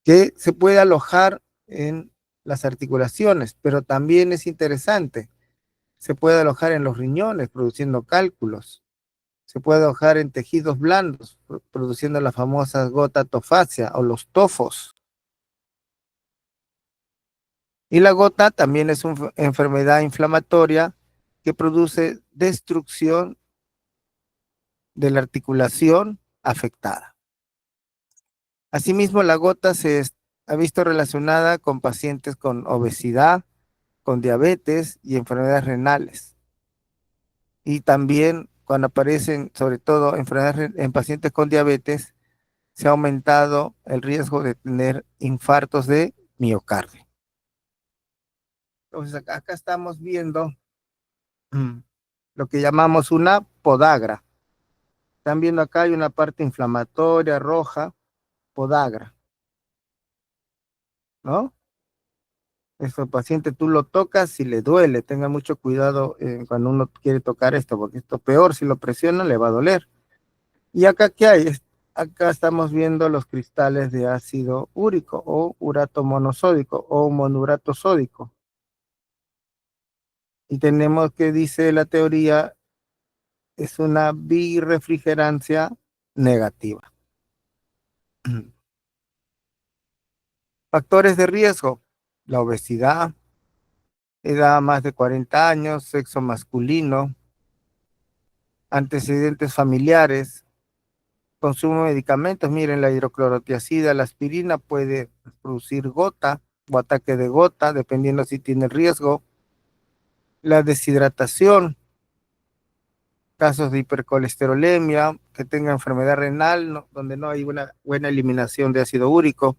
que se puede alojar en las articulaciones, pero también es interesante, se puede alojar en los riñones, produciendo cálculos, se puede alojar en tejidos blandos, produciendo las famosas gota tofacia o los tofos. Y la gota también es una enfermedad inflamatoria que produce destrucción de la articulación afectada. Asimismo, la gota se ha visto relacionada con pacientes con obesidad, con diabetes y enfermedades renales. Y también cuando aparecen, sobre todo, enfermedades en pacientes con diabetes, se ha aumentado el riesgo de tener infartos de miocardio. Entonces, acá estamos viendo lo que llamamos una podagra. Están viendo acá hay una parte inflamatoria roja, podagra, ¿no? Este paciente tú lo tocas y le duele. Tenga mucho cuidado cuando uno quiere tocar esto, porque esto peor, si lo presiona le va a doler. ¿Y acá qué hay? Acá estamos viendo los cristales de ácido úrico o urato monosódico o monurato sódico. Y tenemos que dice la teoría, es una birrefrigerancia negativa. Factores de riesgo: la obesidad, edad más de 40 años, sexo masculino, antecedentes familiares, consumo de medicamentos. Miren, la hidroclorotiazida, la aspirina puede producir gota o ataque de gota, dependiendo si tiene riesgo. La deshidratación, casos de hipercolesterolemia, que tenga enfermedad renal, donde no hay una buena eliminación de ácido úrico.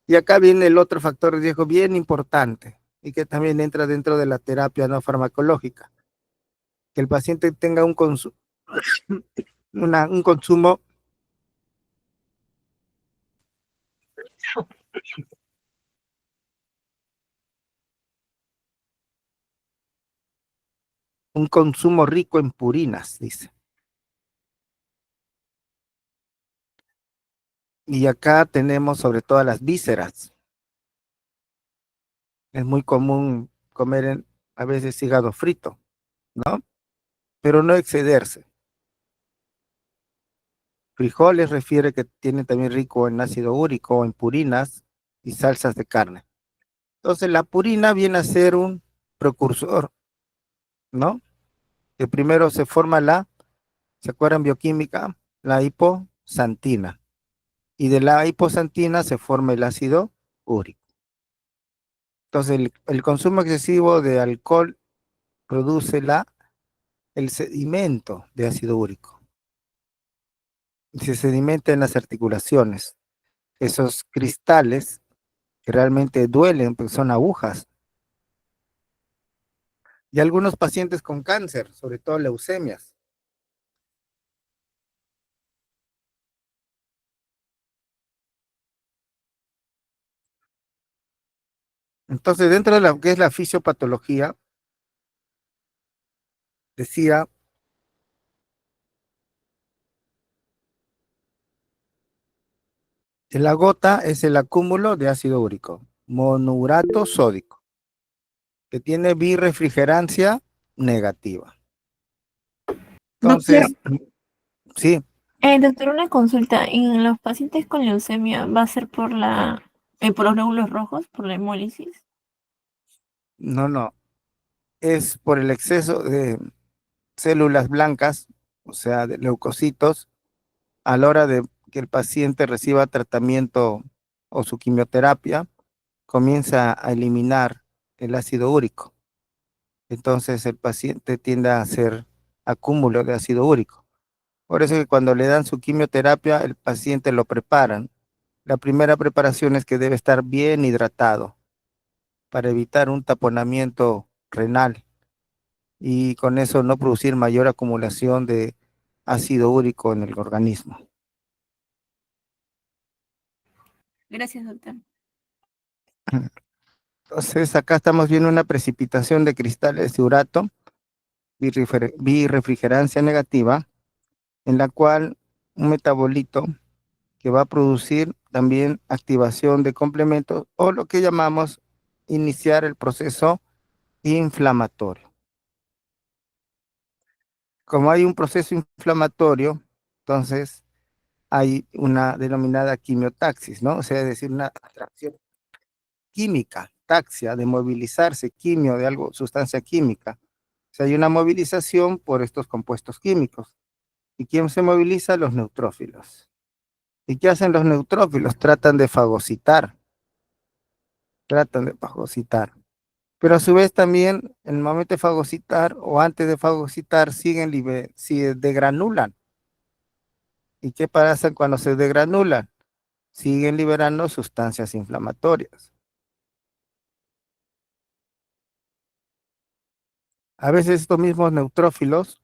Y acá viene el otro factor de riesgo bien importante y que también entra dentro de la terapia no farmacológica, que el paciente tenga un consumo rico en purinas, dice. Y acá tenemos sobre todo las vísceras. Es muy común comer a veces hígado frito, ¿no? Pero no excederse. Frijoles refiere que tiene también rico en ácido úrico, en purinas y salsas de carne. Entonces la purina viene a ser un precursor, ¿no? Que primero se forma ¿se acuerdan bioquímica? La hiposantina. Y de la hiposantina se forma el ácido úrico. Entonces el consumo excesivo de alcohol produce el sedimento de ácido úrico. Se sedimenta en las articulaciones. Esos cristales que realmente duelen, porque son agujas. Y algunos pacientes con cáncer, sobre todo leucemias. Entonces, dentro de lo que es la fisiopatología, decía que la gota es el acúmulo de ácido úrico, monurato sódico, que tiene birrefrigerancia negativa. Doctor, Entonces, sí, doctor, una consulta. ¿En los pacientes con leucemia va a ser por los glóbulos rojos, por la hemólisis? No, no, es por el exceso de células blancas, o sea, de leucocitos, a la hora de que el paciente reciba tratamiento o su quimioterapia, comienza a eliminar el ácido úrico. Entonces el paciente tiende a hacer acúmulo de ácido úrico. Por eso que cuando le dan su quimioterapia, el paciente lo preparan. La primera preparación es que debe estar bien hidratado para evitar un taponamiento renal y con eso no producir mayor acumulación de ácido úrico en el organismo. Gracias, doctor. Entonces acá estamos viendo una precipitación de cristales de urato, birrefrigerancia negativa, en la cual un metabolito que va a producir también activación de complementos o lo que llamamos iniciar el proceso inflamatorio. Como hay un proceso inflamatorio, entonces hay una denominada quimiotaxis, ¿no? O sea, es decir, una atracción química, taxia, de movilizarse, quimio, de algo, sustancia química. O sea, hay una movilización por estos compuestos químicos. ¿Y quién se moviliza? Los neutrófilos. ¿Y qué hacen los neutrófilos? Tratan de fagocitar. Pero a su vez también, en el momento de fagocitar o antes de fagocitar, si degranulan. ¿Y qué pasa cuando se degranulan? Siguen liberando sustancias inflamatorias. A veces estos mismos neutrófilos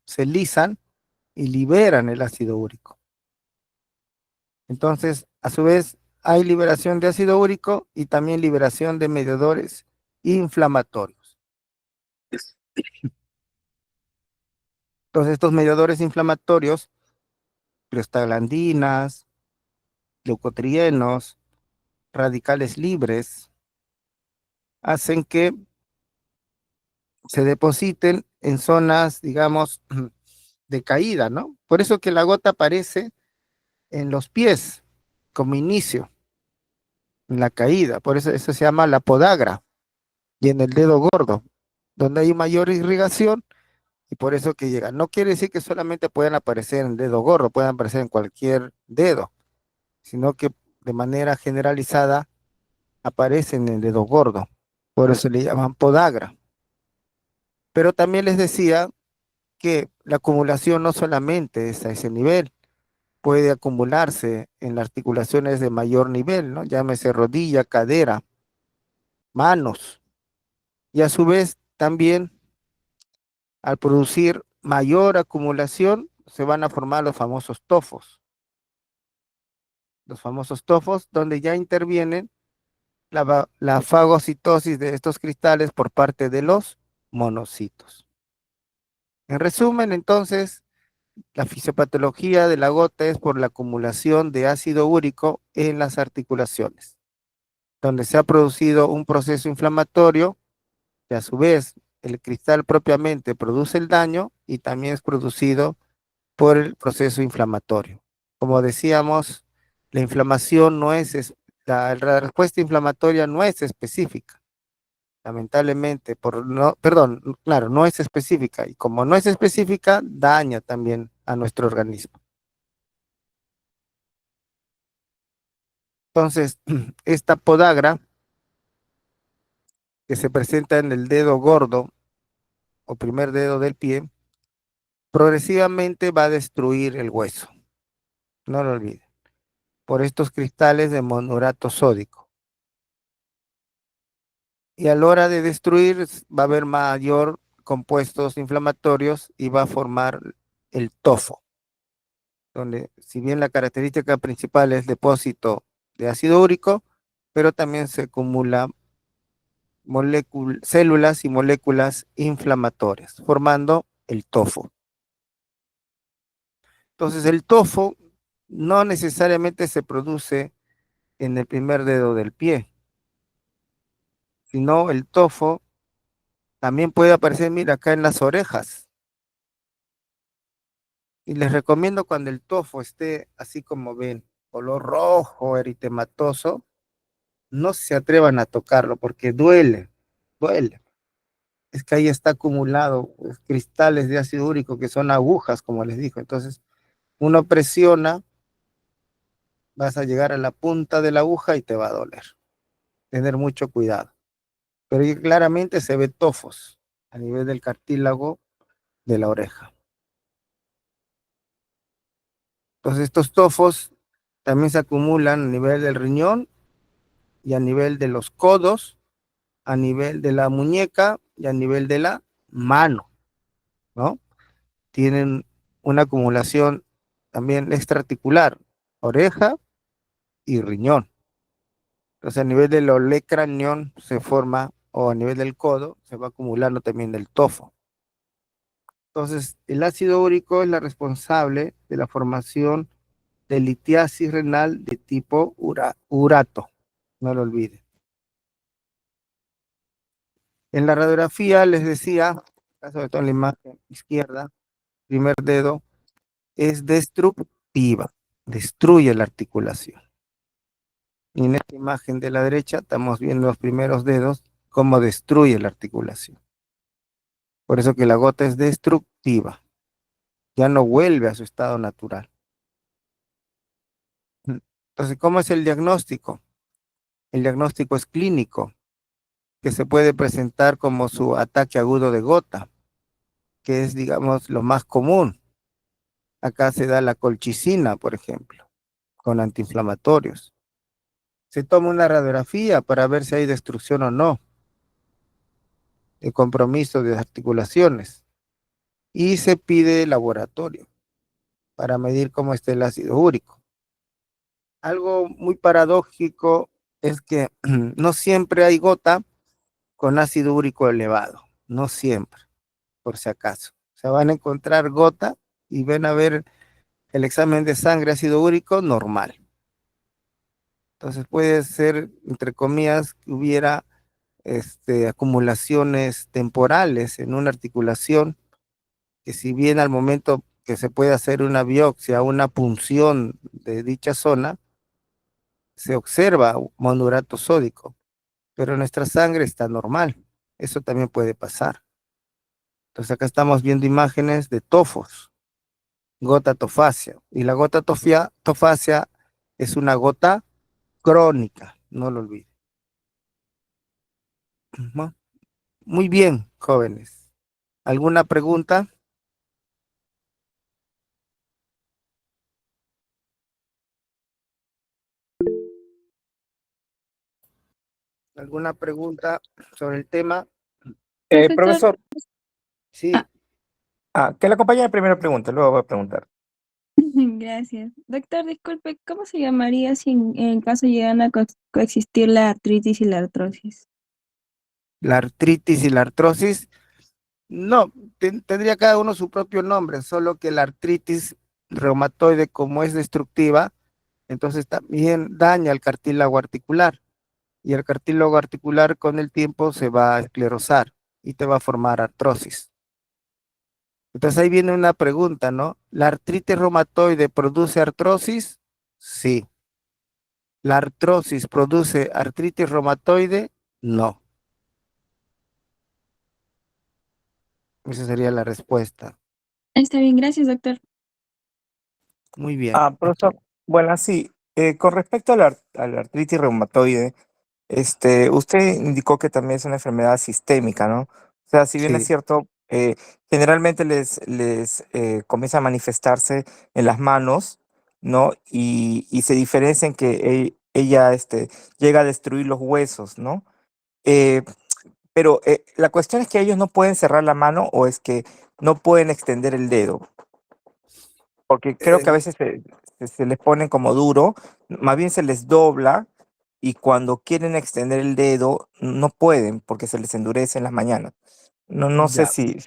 se lisan y liberan el ácido úrico. Entonces, a su vez, hay liberación de ácido úrico y también liberación de mediadores inflamatorios. Entonces, estos mediadores inflamatorios, prostaglandinas, leucotrienos, radicales libres, hacen que se depositen en zonas, digamos, de caída, ¿no? Por eso que la gota aparece en los pies como inicio, en la caída. Por eso se llama la podagra y en el dedo gordo, donde hay mayor irrigación y por eso que llega. No quiere decir que solamente puedan aparecer en el dedo gordo, puedan aparecer en cualquier dedo, sino que de manera generalizada aparecen en el dedo gordo. Por eso le llaman podagra. Pero también les decía que la acumulación no solamente es a ese nivel, puede acumularse en las articulaciones de mayor nivel, ¿no? Llámese rodilla, cadera, manos. Y a su vez también al producir mayor acumulación se van a formar los famosos tofos. Los famosos tofos donde ya intervienen la fagocitosis de estos cristales por parte de los monocitos. En resumen, entonces, la fisiopatología de la gota es por la acumulación de ácido úrico en las articulaciones, donde se ha producido un proceso inflamatorio que a su vez el cristal propiamente produce el daño y también es producido por el proceso inflamatorio. Como decíamos, la inflamación no es, la respuesta inflamatoria no es específica. Lamentablemente, claro, no es específica y como no es específica, daña también a nuestro organismo. Entonces, esta podagra que se presenta en el dedo gordo o primer dedo del pie, progresivamente va a destruir el hueso. No lo olviden. Por estos cristales de monorato sódico. Y a la hora de destruir va a haber mayor compuestos inflamatorios y va a formar el tofo, donde si bien la característica principal es depósito de ácido úrico, pero también se acumula células y moléculas inflamatorias, formando el tofo. Entonces el tofo no necesariamente se produce en el primer dedo del pie, sino el tofo también puede aparecer, mira, acá en las orejas. Y les recomiendo cuando el tofo esté así como ven, color rojo, eritematoso, no se atrevan a tocarlo porque duele. duele. Es que ahí está acumulado pues, cristales de ácido úrico que son agujas, como les digo. Entonces, uno presiona, vas a llegar a la punta de la aguja y te va a doler. Tener mucho cuidado. Pero ahí claramente se ve tofos a nivel del cartílago de la oreja. Entonces, estos tofos también se acumulan a nivel del riñón y a nivel de los codos, a nivel de la muñeca y a nivel de la mano, ¿no? Tienen una acumulación también extraarticular, oreja y riñón. Entonces, a nivel del olecrañón se forma, o a nivel del codo, se va acumulando también del tofo. Entonces, el ácido úrico es la responsable de la formación de litiasis renal de tipo urato, no lo olviden. En la radiografía les decía, sobre todo en la imagen izquierda, primer dedo, es destructiva, destruye la articulación. Y en esta imagen de la derecha estamos viendo los primeros dedos, cómo destruye la articulación. Por eso que la gota es destructiva, ya no vuelve a su estado natural. Entonces, ¿cómo es el diagnóstico? El diagnóstico es clínico, que se puede presentar como su ataque agudo de gota, que es, digamos, lo más común. Acá se da la colchicina, por ejemplo, con antiinflamatorios. Se toma una radiografía para ver si hay destrucción o no, de compromiso de articulaciones, y se pide laboratorio para medir cómo está el ácido úrico. Algo muy paradójico es que no siempre hay gota con ácido úrico elevado, no siempre, por si acaso. Se van a encontrar gota y ven a ver el examen de sangre ácido úrico normal. Entonces puede ser, entre comillas, que hubiera acumulaciones temporales en una articulación, que si bien al momento que se puede hacer una biopsia, una punción de dicha zona, se observa monourato sódico, pero nuestra sangre está normal. Eso también puede pasar. Entonces acá estamos viendo imágenes de tofos, gota tofacia, y la gota tofacia es una gota crónica, no lo olviden. Muy bien, jóvenes. ¿Alguna pregunta? ¿Alguna pregunta sobre el tema? Profesor. Profesor, Sí, que la compañera primero pregunte, luego voy a preguntar. Gracias. Doctor, disculpe, ¿cómo se llamaría si en caso llegan a coexistir la artritis y la artrosis? la artritis y la artrosis, no, tendría cada uno su propio nombre, solo que la artritis reumatoide, como es destructiva, entonces también daña el cartílago articular, y el cartílago articular con el tiempo se va a esclerosar y te va a formar artrosis. Entonces ahí viene una pregunta, ¿no? ¿La artritis reumatoide produce artrosis? Sí. ¿La artrosis produce artritis reumatoide? No. Esa sería la respuesta. Está bien, gracias, doctor. Muy bien. Profesor, bueno, sí, con respecto a la artritis reumatoide, usted indicó que también es una enfermedad sistémica, ¿no? O sea, si bien es Sí, cierto, generalmente comienza a manifestarse en las manos, ¿no? Y se diferencia en que ella llega a destruir los huesos, ¿no? Eh, pero la cuestión es que ellos no pueden cerrar la mano o es que no pueden extender el dedo, porque creo que a eh, veces se les pone como duro, más bien se les dobla y cuando quieren extender el dedo no pueden porque se les endurece en las mañanas. No sé ya.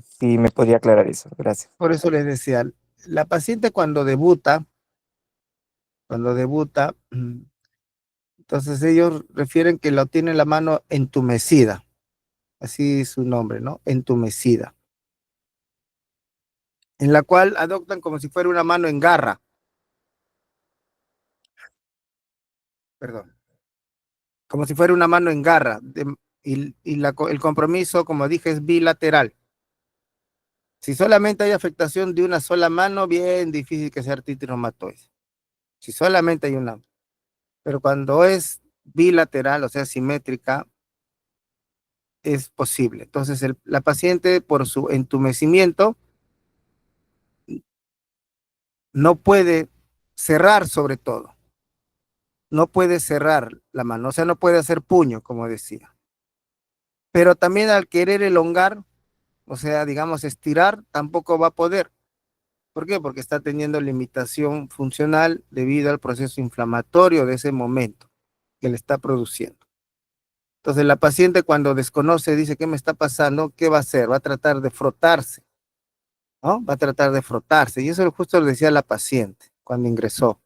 si me podría aclarar eso. Gracias. Por eso les decía, la paciente cuando debuta, entonces ellos refieren que lo tiene la mano entumecida, así es su nombre, ¿no? Entumecida, en la cual adoptan como si fuera una mano en garra, perdón, como si fuera una mano en garra, el compromiso, como dije, es bilateral. Si solamente hay afectación de una sola mano, bien difícil que sea artritis reumatoide. Si solamente hay una. Pero cuando es bilateral, o sea, simétrica, es posible. Entonces, la paciente, por su entumecimiento, no puede cerrar sobre todo. No puede cerrar la mano, o sea, no puede hacer puño, como decía. Pero también al querer elongar, o sea, digamos, estirar, tampoco va a poder. ¿Por qué? Porque está teniendo limitación funcional debido al proceso inflamatorio de ese momento que le está produciendo. Entonces, la paciente cuando desconoce, dice, ¿qué me está pasando? ¿Qué va a hacer? Va a tratar de frotarse, ¿no? Va a tratar de frotarse. Y eso justo lo decía la paciente cuando ingresó.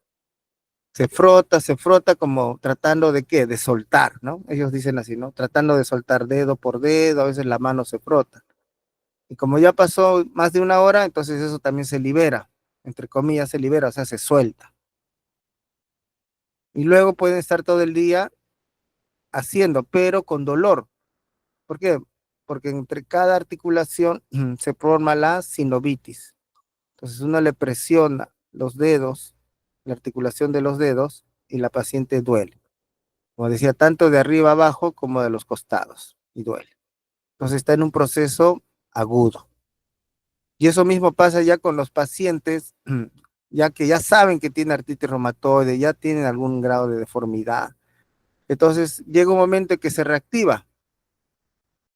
Se frota como tratando de ¿qué? De soltar, ¿no? Ellos dicen así, ¿no? Tratando de soltar dedo por dedo, a veces la mano se frota. Y como ya pasó más de una hora, entonces eso también se libera, entre comillas se libera, o sea, se suelta. Y luego pueden estar todo el día haciendo, pero con dolor. ¿Por qué? Porque entre cada articulación se forma la sinovitis. Entonces uno le presiona los dedos, la articulación de los dedos, y la paciente duele. Como decía, tanto de arriba abajo como de los costados, y duele. Entonces está en un proceso agudo. Y eso mismo pasa ya con los pacientes, ya que ya saben que tiene artritis reumatoide, ya tienen algún grado de deformidad. Entonces llega un momento en que se reactiva